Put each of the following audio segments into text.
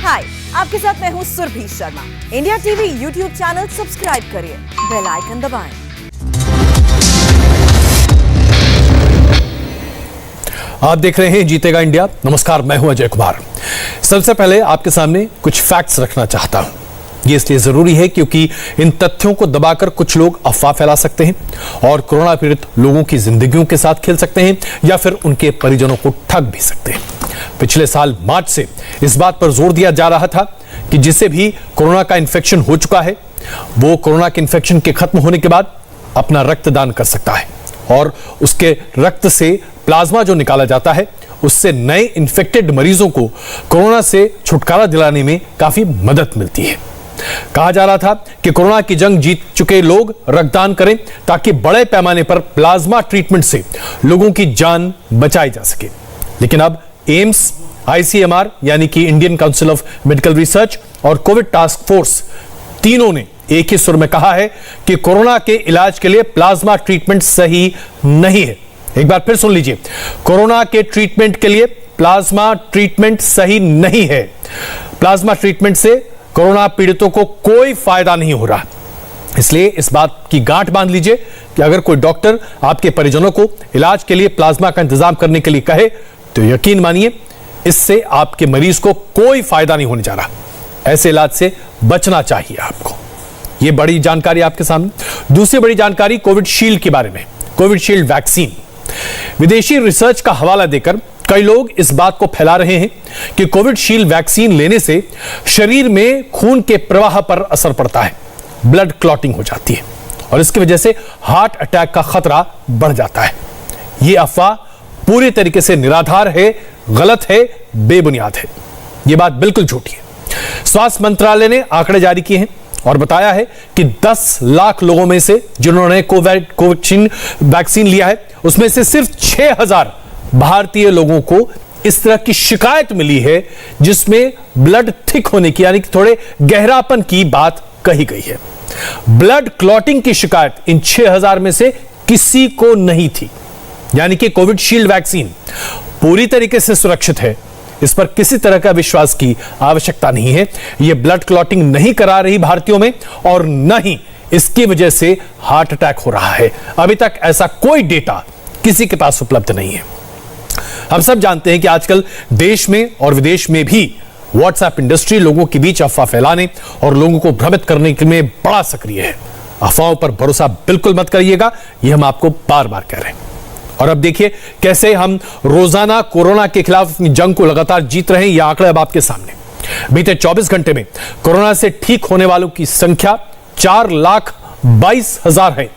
हाय, आपके साथ मैं हूँ Surabhi Sharma. India TV YouTube channel subscribe करिए, बेल आइकन दबाएं। आप देख रहे हैं जीतेगा इंडिया। नमस्कार, मैं हूं अजय कुमार। सबसे पहले आपके सामने कुछ फैक्ट्स रखना चाहता हूं। ये इसलिए जरूरी है क्योंकि इन तथ्यों को दबाकर कुछ लोग अफवाह फैला सकते हैं और कोरोना पीड़ित लोगों की जिंदगियों के साथ खेल सकते हैं या फिर उनके परिजनों को ठग भी सकते हैं। पिछले साल मार्च से इस बात पर जोर दिया जा रहा था कि जिसे भी कोरोना का इन्फेक्शन हो चुका है वो कोरोना के इन्फेक्शन के खत्म होने के बाद अपना रक्तदान कर सकता है और उसके रक्त से प्लाज्मा जो निकाला जाता है उससे नए इन्फेक्टेड मरीजों को कोरोना से छुटकारा दिलाने में काफी मदद मिलती है। कहा जा रहा था कि कोरोना की जंग जीत चुके लोग रक्तदान करें ताकि बड़े पैमाने पर प्लाज्मा ट्रीटमेंट से लोगों की जान बचाई जा सके। लेकिन अब एम्स, ICMR यानी कि Indian council of medical research और कोविड टास्क फोर्स तीनों ने एक ही सुर में कहा है कि कोरोना के इलाज के लिए प्लाज्मा ट्रीटमेंट सही नहीं है। एक बार फिर सुन लीजिए, कोरोना के ट्रीटमेंट के लिए प्लाज्मा ट्रीटमेंट सही नहीं है। प्लाज्मा ट्रीटमेंट से कोरोना पीड़ितों को कोई फायदा नहीं हो रहा। इसलिए इस बात की गांठ बांध लीजिए कि अगर कोई डॉक्टर आपके परिजनों को इलाज के लिए प्लाज्मा का इंतजाम करने के लिए कहे तो यकीन मानिए इससे आपके मरीज को कोई फायदा नहीं होने जा रहा। ऐसे इलाज से बचना चाहिए आपको। यह बड़ी जानकारी आपके सामने। दूसरी बड़ी जानकारी कोविशील्ड के बारे में। कोविशील्ड वैक्सीन, विदेशी रिसर्च का हवाला देकर कई लोग इस बात को फैला रहे हैं कि कोविशील्ड वैक्सीन लेने से शरीर में खून के प्रवाह पर असर पड़ता है, ब्लड क्लॉटिंग हो जाती है और इसकी वजह से हार्ट अटैक का खतरा बढ़ जाता है। यह अफवाह पूरी तरीके से निराधार है, गलत है, बेबुनियाद है। यह बात बिल्कुल झूठी है। स्वास्थ्य मंत्रालय ने आंकड़े जारी किए हैं और बताया है कि 10 लाख लोगों में से जिन्होंने कोवैक्सीन वैक्सीन लिया है उसमें से सिर्फ 6000 भारतीय लोगों को इस तरह की शिकायत मिली है जिसमें ब्लड थिक होने की यानी कि थोड़े गहरापन की बात कही गई है। ब्लड क्लॉटिंग की शिकायत इन 6000 में से किसी को नहीं थी। यानी कि कोविशील्ड वैक्सीन पूरी तरीके से सुरक्षित है। इस पर किसी तरह का विश्वास की आवश्यकता नहीं है। यह ब्लड क्लॉटिंग नहीं करा रही भारतीयों में और न ही इसकी वजह से हार्ट अटैक हो रहा है। अभी तक ऐसा कोई डेटा किसी के पास उपलब्ध नहीं है। हम सब जानते हैं कि आजकल देश में और विदेश में भी व्हाट्सएप इंडस्ट्री लोगों के बीच अफवाह फैलाने और लोगों को भ्रमित करने में बड़ा सक्रिय है। अफवाहों पर भरोसा बिल्कुल मत करिएगा, यह हम आपको बार बार कह रहे हैं। और अब देखिए कैसे हम रोजाना कोरोना के खिलाफ अपनी जंग को लगातार जीत रहे हैं। यह आंकड़े अब आपके सामने। बीते 24 घंटे में कोरोना से ठीक होने वालों की संख्या 4,22,000 है,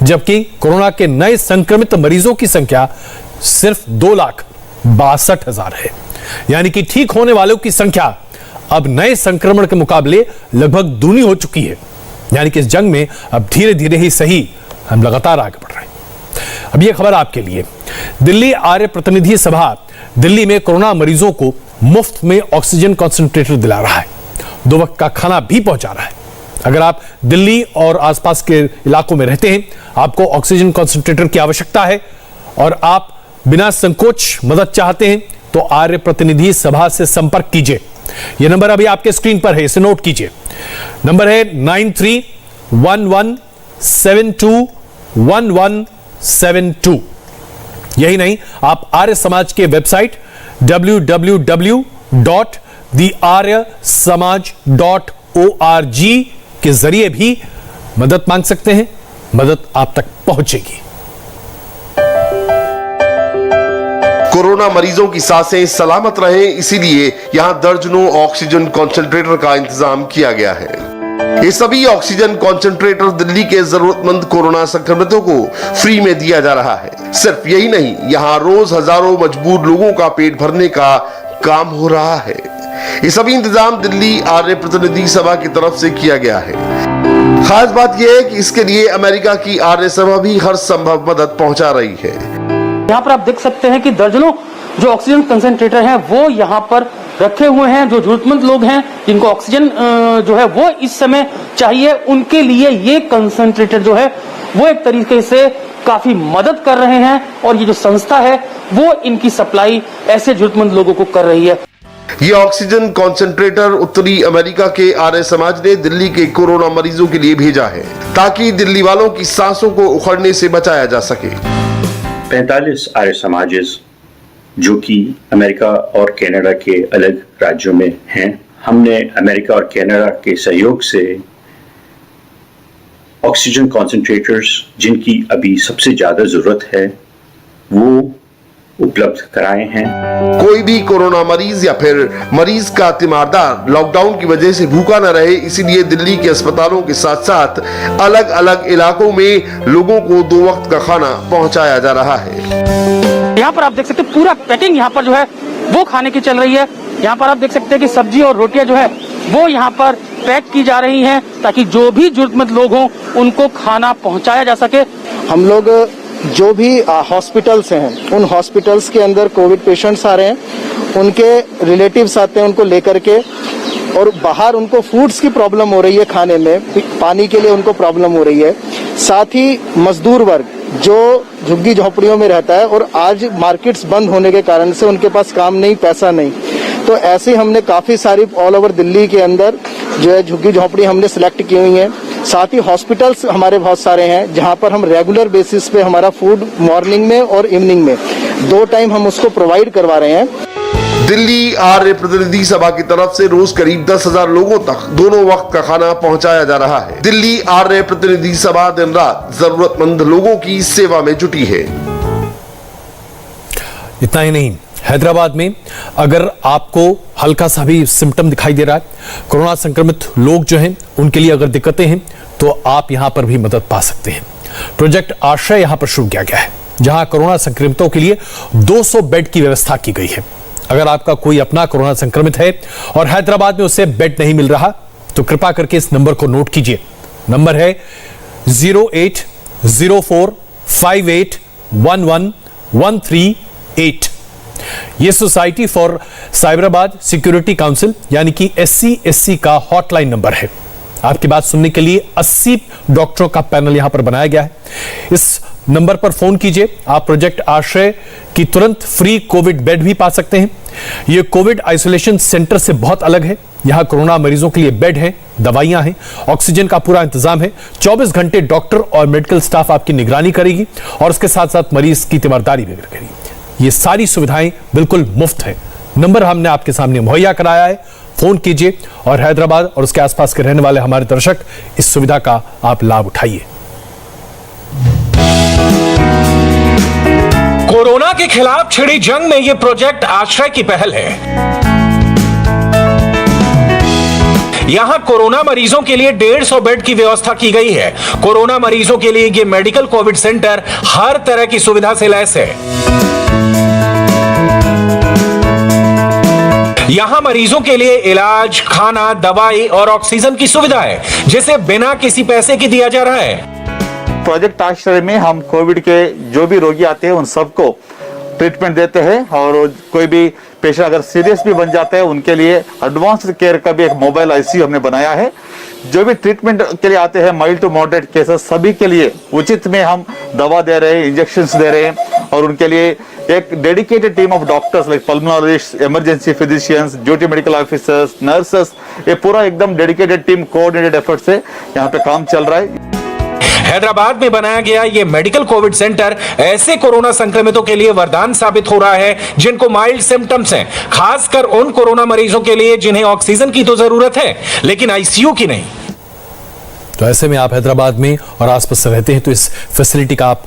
जबकि कोरोना के नए संक्रमित मरीजों की संख्या सिर्फ 2,62,000 है। यानी कि ठीक होने वालों की संख्या अब नए संक्रमण के मुकाबले लगभग दूनी हो चुकी है। यानी कि इस जंग में अब धीरे धीरे ही सही हम लगातार आगे बढ़ रहे हैं। अब यह खबर आपके लिए। दिल्ली आर्य प्रतिनिधि सभा दिल्ली में कोरोना मरीजों को मुफ्त में ऑक्सीजन कंसंट्रेटर दिला रहा है। 2 वक्त का खाना भी पहुंचा रहा है। अगर आप दिल्ली और आसपास के इलाकों में रहते हैं, आपको ऑक्सीजन कंसंट्रेटर की आवश्यकता है और आप बिना संकोच मदद चाहते हैं तो आर्य प्रतिनिधि सभा से संपर्क कीजिए। यह नंबर अभी आपके स्क्रीन पर है, इसे नोट कीजिए। नंबर है 9311721172। यही नहीं, आप आर्य समाज के वेबसाइट www.thearyasamaj.org के जरिए भी मदद मांग सकते हैं। मदद आप तक पहुंचेगी। कोरोना मरीजों की सांसें सलामत रहें, इसीलिए यहां दर्जनों ऑक्सीजन कंसंट्रेटर का इंतजाम किया गया है। ये सभी ऑक्सीजन कंसंट्रेटर दिल्ली के जरूरतमंद कोरोना संक्रमितों को फ्री में दिया जा रहा है। सिर्फ यही नहीं, यहाँ रोज हजारों मजबूर लोगों का पेट भरने का काम हो रहा है। ये सभी इंतजाम दिल्ली आर्य प्रतिनिधि सभा की तरफ से किया गया है। खास बात यह है कि इसके लिए अमेरिका की आर्य सभा भी हर संभव मदद पहुंचा रही है। यहाँ पर आप देख सकते हैं कि दर्जनों जो ऑक्सीजन कंसंट्रेटर हैं वो यहाँ पर रखे हुए हैं। जो जरूरतमंद लोग हैं जिनको ऑक्सीजन जो है वो इस समय चाहिए, उनके लिए ये कंसंट्रेटर जो है वो एक तरीके से काफी मदद कर रहे हैं और ये जो संस्था है वो इनकी सप्लाई ऐसे जरूरतमंद लोगों को कर रही है। ये ऑक्सीजन कॉन्सेंट्रेटर उत्तरी अमेरिका के आर्य समाज ने दिल्ली के कोरोना मरीजों के लिए भेजा है, ताकि दिल्ली वालों की सांसों को उखड़ने से बचाया जा सके। 45 आर्य समाजेस जो कि अमेरिका और कनाडा के अलग राज्यों में हैं, हमने अमेरिका और कनाडा के सहयोग से ऑक्सीजन कॉन्सेंट्रेटर्स जिनकी अभी सबसे ज्यादा जरूरत है वो उपलब्ध कराए हैं। कोई भी कोरोना मरीज या फिर मरीज का तीमारदार लॉकडाउन की वजह से भूखा न रहे, इसीलिए दिल्ली के अस्पतालों के साथ साथ अलग अलग इलाकों में लोगों को 2 वक्त का खाना पहुंचाया जा रहा है। यहाँ पर आप देख सकते हैं पूरा पैकिंग यहाँ पर जो है वो खाने की चल रही है। यहाँ पर आप देख सकते हैं कि सब्जी और रोटियां जो है वो यहाँ पर पैक की जा रही हैं, ताकि जो भी जरूरतमंद लोग हों उनको खाना पहुँचाया जा सके। हम लोग जो भी हॉस्पिटल्स हैं, उन हॉस्पिटल्स के अंदर कोविड पेशेंट्स आ रहे हैं, उनके रिलेटिव्स आते हैं उनको लेकर के, और बाहर उनको फूड्स की प्रॉब्लम हो रही है, खाने में पानी के लिए उनको प्रॉब्लम हो रही है। साथ ही मजदूर वर्ग जो झुग्गी झोपड़ियों में रहता है और आज मार्केट्स बंद होने के कारण से उनके पास काम नहीं, पैसा नहीं, तो ऐसे हमने काफी सारी ऑल ओवर दिल्ली के अंदर जो है झुग्गी झोपड़ी हमने सिलेक्ट की हुई हैं। साथ ही हॉस्पिटल्स हमारे बहुत सारे हैं जहां पर हम रेगुलर बेसिस पे हमारा फूड मॉर्निंग में और इवनिंग में 2 टाइम हम उसको प्रोवाइड करवा रहे हैं। दिल्ली आर्य प्रतिनिधि सभा की तरफ से रोज करीब 10,000 लोगों तक दोनों वक्त का खाना पहुंचाया जा रहा है। दिल्ली आर्य प्रतिनिधि सभा दिन रात जरूरतमंद लोगों की सेवा में जुटी है। इतना ही नहीं, हैदराबाद में अगर आपको हल्का सा भी सिम्टम दिखाई दे रहा है, कोरोना संक्रमित लोग जो हैं उनके लिए अगर दिक्कतें हैं, तो आप यहां पर भी मदद पा सकते हैं। प्रोजेक्ट आश्रय यहां पर शुरू किया गया है, जहां कोरोना संक्रमितों के लिए 200 बेड की व्यवस्था की गई है। अगर आपका कोई अपना कोरोना संक्रमित है और हैदराबाद में उसे बेड नहीं मिल रहा, तो कृपा करके इस नंबर को नोट कीजिए। नंबर है 0804581138। ये society for Cyberabad security council यानी कि SC/SC का हॉटलाइन नंबर है। आपकी बात सुनने के लिए 80 डॉक्टरों का पैनल यहां पर बनाया गया है। इस नंबर पर फोन कीजिए। आप प्रोजेक्ट आश्रय की तुरंत फ्री कोविड बेड भी पा सकते हैं। यह कोविड आइसोलेशन सेंटर से बहुत अलग है। यहां कोरोना मरीजों के लिए बेड है, दवाइयां हैं, ऑक्सीजन का पूरा इंतजाम है। 24 घंटे डॉक्टर और मेडिकल स्टाफ आपकी निगरानी करेगी और उसके साथ साथ मरीज की तीमारदारी भी करेगी। ये सारी सुविधाएं बिल्कुल मुफ्त है। नंबर हमने आपके सामने मुहैया कराया है, फोन कीजिए और हैदराबाद और उसके आसपास के रहने वाले हमारे दर्शक इस सुविधा का आप लाभ उठाइए। कोरोना के खिलाफ छिड़ी जंग में यह प्रोजेक्ट आश्रय की पहल है। यहां कोरोना मरीजों के लिए 150 बेड की व्यवस्था की गई है। कोरोना मरीजों के लिए यह मेडिकल कोविड सेंटर हर तरह की सुविधा से लैस है। यहां मरीजों के लिए इलाज, खाना, दवाई और ऑक्सीजन की सुविधा है, जिसे बिना किसी पैसे के दिया जा रहा है। प्रोजेक्ट आश्रय में हम कोविड के जो भी रोगी आते हैं उन सबको ट्रीटमेंट देते हैं, और कोई भी पेशेंट अगर सीरियस भी बन जाता है उनके लिए एडवांस्ड केयर का भी एक मोबाइल ICU हमने बनाया है। जो भी ट्रीटमेंट के लिए आते हैं माइल्ड टू मॉडरेट केसेस, सभी के लिए उचित में हम दवा दे रहे हैं, इंजेक्शंस दे रहे हैं, और उनके लिए एक dedicated team of doctors like pulmonologist, emergency physicians, duty medical officers, nurses, ये पूरा एकदम डेडिकेटेड टीम कोऑर्डिनेटेड एफर्ट से यहाँ पे काम चल रहा है। हैदराबाद में बनाया गया यह मेडिकल कोविड सेंटर ऐसे कोरोना संक्रमितों के लिए वरदान साबित हो रहा है जिनको माइल्ड सिम्टम्स हैं, खासकर उन कोरोना मरीजों के लिए जिन्हें ऑक्सीजन की तो जरूरत है लेकिन ICU की नहीं। तो ऐसे में आप हैदराबाद में और आसपास रहते हैं तो इस फैसिलिटी का आप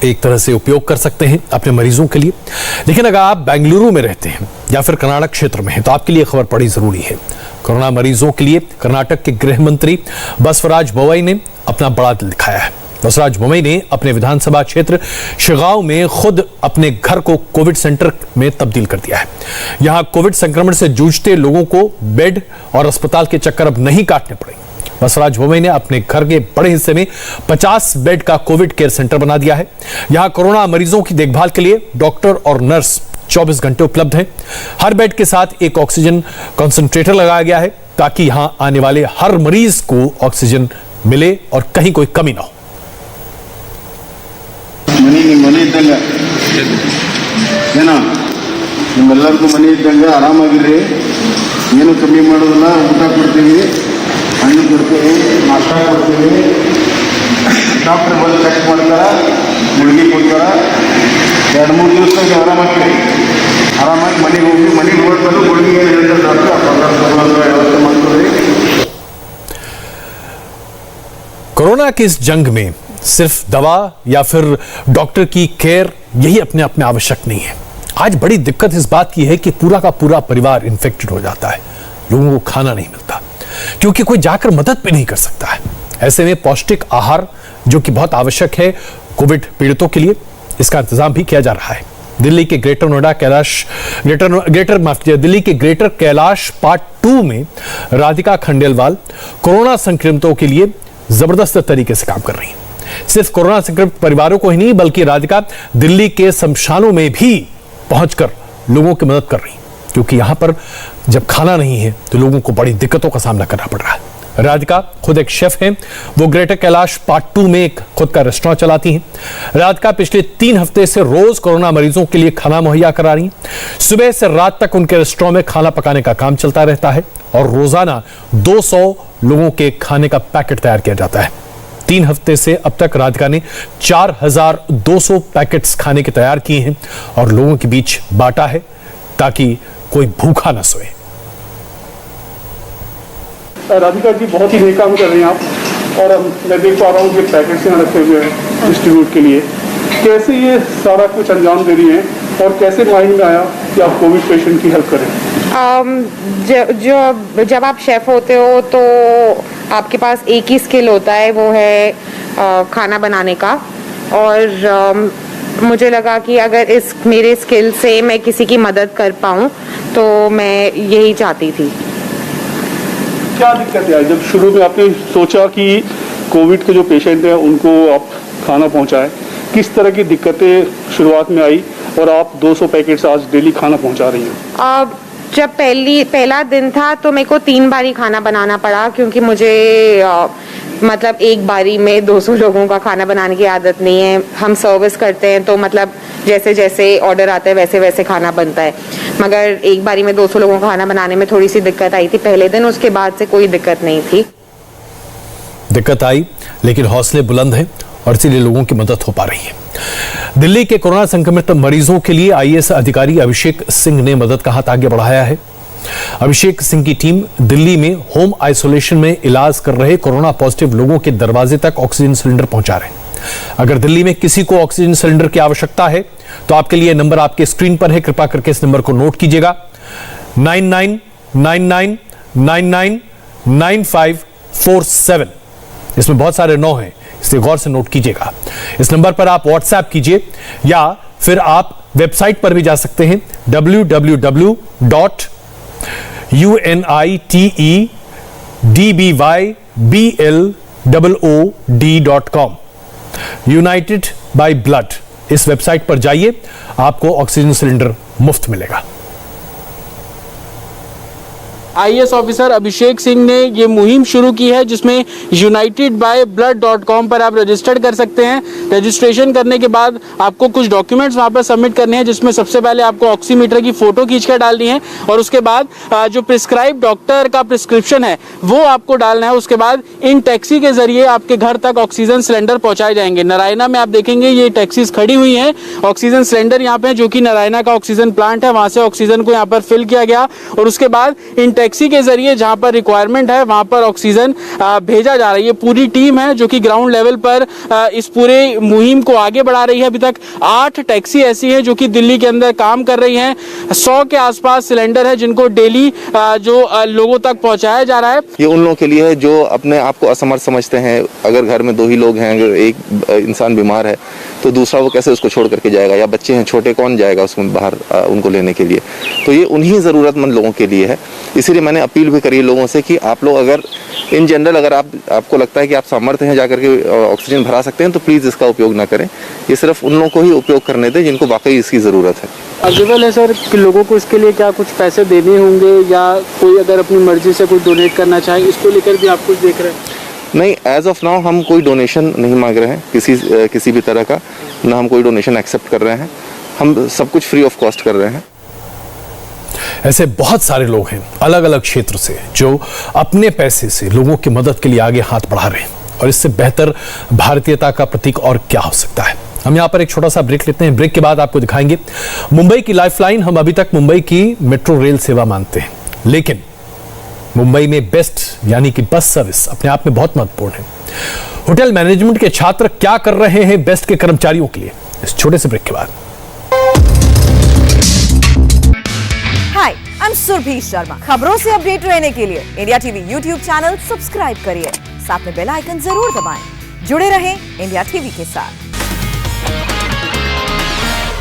एक तरह से उपयोग कर सकते हैं अपने मरीजों के लिए। लेकिन अगर आप बेंगलुरु में रहते हैं या फिर कर्नाटक क्षेत्र में हैं तो आपके लिए खबर बड़ी जरूरी है। कोरोना मरीजों के लिए कर्नाटक के गृह मंत्री बसवराज बोम्मई ने अपना बड़ा दिल दिखाया है। बसवराज बोम्मई ने अपने विधानसभा क्षेत्र शिगांव में खुद अपने घर को कोविड सेंटर में तब्दील कर दिया है। यहां कोविड संक्रमण से जूझते लोगों को बेड और अस्पताल के चक्कर अब नहीं काटने पड़े। बसवराज बोम्मई ने अपने घर के बड़े हिस्से में 50 बेड का कोविड केयर सेंटर बना दिया है। यहां कोरोना मरीजों की देखभाल के लिए डॉक्टर और नर्स 24 घंटे उपलब्ध हैं। हर बेड के साथ एक ऑक्सीजन कॉन्सेंट्रेटर लगाया गया है ताकि यहां आने वाले हर मरीज को ऑक्सीजन मिले और कहीं कोई कमी ना हो। ನಿಮ್ಮೆಲ್ಲರಿಗೂ ಮನೆ ಇದ್ದಂಗೆ ಆರಾಮಾಗಿರ್ರಿ. ಏನು ಕಮ್ಮಿ ಮಾಡೋದಿಲ್ಲ. ಊಟ ಕೊಡ್ತೀವಿ, ಹಣ್ಣು ಕೊಡ್ತೀವಿ, ನಾಷ್ಟ ಕೊಡ್ತೀವಿ. ಡಾಕ್ಟ್ರ್ ಬಂದು ಚೆಕ್ ಮಾಡ್ತಾರೆ, ಗುಳಿಗೆ ಕೊಡ್ತಾರೆ. 2-3 ದಿವಸದಾಗ ಆರಾಮಾಗಿರಿ. ಆರಾಮಾಗಿ ಮನೆಗೆ ಹೋಗಿ ಮನೆಗೆ ಹೋಗ್ತಾರೆ. ಗುಳಿಗೆ ಏನು ಹೇಳ್ತಾರೆ ಡಾಕ್ಟ್ರ್ ವ್ಯವಸ್ಥೆ ಮಾಡ್ತೀವಿ. कोरोना की इस जंग में सिर्फ दवा या फिर डॉक्टर की केयर यही अपने आप में आवश्यक नहीं है. आज बड़ी दिक्कत इस बात की है कि पूरा का पूरा परिवार इन्फेक्टेड हो जाता है. लोगों को खाना नहीं मिलता क्योंकि कोई जाकर मदद भी नहीं कर सकता है. ऐसे में पौष्टिक आहार जो कि बहुत आवश्यक है कोविड पीड़ितों के लिए, इसका इंतजाम भी किया जा रहा है. दिल्ली के दिल्ली के ग्रेटर कैलाश पार्ट 2 में राधिका खंडेलवाल कोरोना संक्रमितों के लिए जबरदस्त तरीके से काम कर रही है. सिर्फ कोरोना संक्रमित परिवारों को ही नहीं बल्कि राधिका दिल्ली के शमशानों में भी पहुंचकर लोगों की मदद कर रही है क्योंकि यहां पर जब खाना नहीं है तो लोगों को बड़ी दिक्कतों का सामना करना पड़ रहा है. राधिका खुद एक शेफ हैं. वो ग्रेटर कैलाश पार्ट 2 में एक खुद का रेस्टोरेंट चलाती हैं. राधिका पिछले 3 हफ्ते से रोज कोरोना मरीजों के लिए खाना मुहैया करा रही हैं. सुबह से रात तक उनके रेस्टोरेंट में खाना पकाने का काम चलता रहता है और रोजाना 200 लोगों के खाने का पैकेट तैयार किया जाता है. 3 हफ्ते से अब तक राधिका ने 4200 पैकेट्स खाने के तैयार किए हैं और लोगों के बीच बांटा है ताकि कोई भूखा न सोए. राधिका जी बहुत ही नए काम कर रही हैं आप, और मैं देख पा रहा हूँ कि पैकेट्स यहाँ रखे हुए हैं डिस्ट्रीब्यूट के लिए. कैसे ये सारा कुछ अंजाम दे रही हैं और कैसे माइंड में आया कि आप कोविड पेशेंट की हेल्प करें? जब आप शेफ होते हो तो आपके पास एक ही स्किल होता है, वो है खाना बनाने का. और मुझे लगा कि अगर मेरे स्किल से मैं किसी की मदद कर पाऊँ तो मैं यही चाहती थी. क्या दिक्कत आई जब शुरू में आपने सोचा कि कोविड के जो पेशेंट हैं उनको आप खाना पहुंचाएं? किस तरह की दिक्कतें शुरुआत में आई और आप 200 पैकेट्स आज डेली खाना पहुंचा रही हैं? जब पहला दिन था तो मेरे को 3 बारी खाना बनाना पड़ा क्योंकि मुझे मतलब एक बारी में 200 लोगों का खाना बनाने की आदत नहीं है. हम सर्विस करते हैं तो मतलब जैसे जैसे ऑर्डर आता है वैसे वैसे खाना बनता है, मगर एक बारी में 200 लोगों का खाना बनाने में थोड़ी सी दिक्कत आई थी पहले दिन. उसके बाद से कोई दिक्कत नहीं थी. दिक्कत आई लेकिन हौसले बुलंद हैं और इसीलिए लोगों की मदद हो पा रही है. दिल्ली के कोरोना संक्रमित मरीजों के लिए आईएएस अधिकारी अभिषेक सिंह ने मदद का हाथ आगे बढ़ाया है. अभिषेक सिंह की टीम दिल्ली में होम आइसोलेशन में इलाज कर रहे कोरोना पॉजिटिव लोगों के दरवाजे तक ऑक्सीजन सिलेंडर पहुंचा रहे हैं. अगर दिल्ली में किसी को ऑक्सीजन सिलेंडर की आवश्यकता है तो आपके लिए नंबर आपके स्क्रीन पर है. कृपा करके इस नंबर को नोट कीजिएगा 9999999547. इसमें बहुत सारे 9 हैं, इसे गौर से नोट कीजिएगा. इस नंबर पर आप व्हाट्सएप कीजिए या फिर आप वेबसाइट पर भी जा सकते हैं www.unitedbyblod.com. यूनाइटेड बाय ब्लड इस वेबसाइट पर जाइए, आपको ऑक्सीजन सिलेंडर मुफ्त मिलेगा. आईएएस ऑफिसर अभिषेक सिंह ने ये मुहिम शुरू की है जिसमें unitedbyblood.com पर आप रजिस्टर कर सकते हैं. रजिस्ट्रेशन करने के बाद आपको कुछ डॉक्यूमेंट्स वहाँ पर सबमिट करने हैं जिसमें सबसे पहले आपको ऑक्सीमीटर की फोटो खींचकर डालनी है और उसके बाद जो प्रिस्क्राइब डॉक्टर का प्रिस्क्रिप्शन है वो आपको डालना है. उसके बाद इन टैक्सी के जरिए आपके घर तक ऑक्सीजन सिलेंडर पहुंचाए जाएंगे. नारायणा में आप देखेंगे ये टैक्सीज खड़ी हुई हैं. ऑक्सीजन सिलेंडर यहाँ पे जो कि नारायणा का ऑक्सीजन प्लांट है वहां से ऑक्सीजन को यहाँ पर फिल किया गया और उसके बाद इन टैक्सी के जरिए जहां पर रिक्वायरमेंट है वहां पर ऑक्सीजन भेजा जा रही है. पूरी टीम है जो कि ग्राउंड लेवल पर इस पूरे मुहिम को आगे बढ़ा रही है. अभी तक 8 टैक्सी ऐसी हैं जो कि दिल्ली के अंदर काम कर रही हैं. 100 के आसपास सिलेंडर है जिनको डेली जो लोगों तक पहुंचाया जा रहा है. ये उन लोगों के लिए है जो अपने आप को असमर्थ समझते हैं. अगर घर में 2 ही लोग हैं, अगर एक इंसान बीमार है तो दूसरा वो कैसे उसको छोड़ करके जाएगा, या बच्चे हैं छोटे कौन जाएगा उसमें बाहर उनको लेने के लिए. तो ये उन्हीं ज़रूरतमंद लोगों के लिए है. इसीलिए मैंने अपील भी करी है लोगों से कि आप लोग अगर इन जनरल अगर आपको लगता है कि आप सामर्थ्य हैं जाकर के ऑक्सीजन भरा सकते हैं तो प्लीज़ इसका उपयोग ना करें. ये सिर्फ उन लोगों को ही उपयोग करने दें जिनको वाकई इसकी ज़रूरत है. अवेलेबल है सर कि लोगों को इसके लिए क्या कुछ पैसे देने होंगे या कोई अगर अपनी मर्जी से कुछ डोनेट करना चाहे, इसको लेकर भी आप कुछ देख रहे हैं? नहीं, एज ऑफ नाउ हम कोई डोनेशन नहीं मांग रहे हैं किसी भी तरह का. ना हम कोई डोनेशन एक्सेप्ट कर रहे हैं. हम सब कुछ फ्री ऑफ कॉस्ट कर रहे हैं. ऐसे बहुत सारे लोग हैं अलग अलग क्षेत्र से जो अपने पैसे से लोगों की मदद के लिए आगे हाथ बढ़ा रहे हैं, और इससे बेहतर भारतीयता का प्रतीक और क्या हो सकता है। हम यहां पर एक छोटा सा ब्रेक लेते हैं। ब्रेक के बाद आपको दिखाएंगे मुंबई की लाइफलाइन। हम अभी तक मुंबई की मेट्रो रेल सेवा मानते हैं, लेकिन मुंबई में बेस्ट यानी कि बस सर्विस अपने आप में बहुत महत्वपूर्ण है। होटल मैनेजमेंट के छात्र क्या कर रहे हैं बेस्ट के कर्मचारियों के लिए, इस छोटे से ब्रेक के बाद। हाय, आई एम सुरभि शर्मा। खबरों से अपडेट रहने के लिए India TV YouTube channel subscribe करिए, साथ में बेल आइकन जरूर दबाएं। जुड़े रहें इंडिया टीवी के साथ।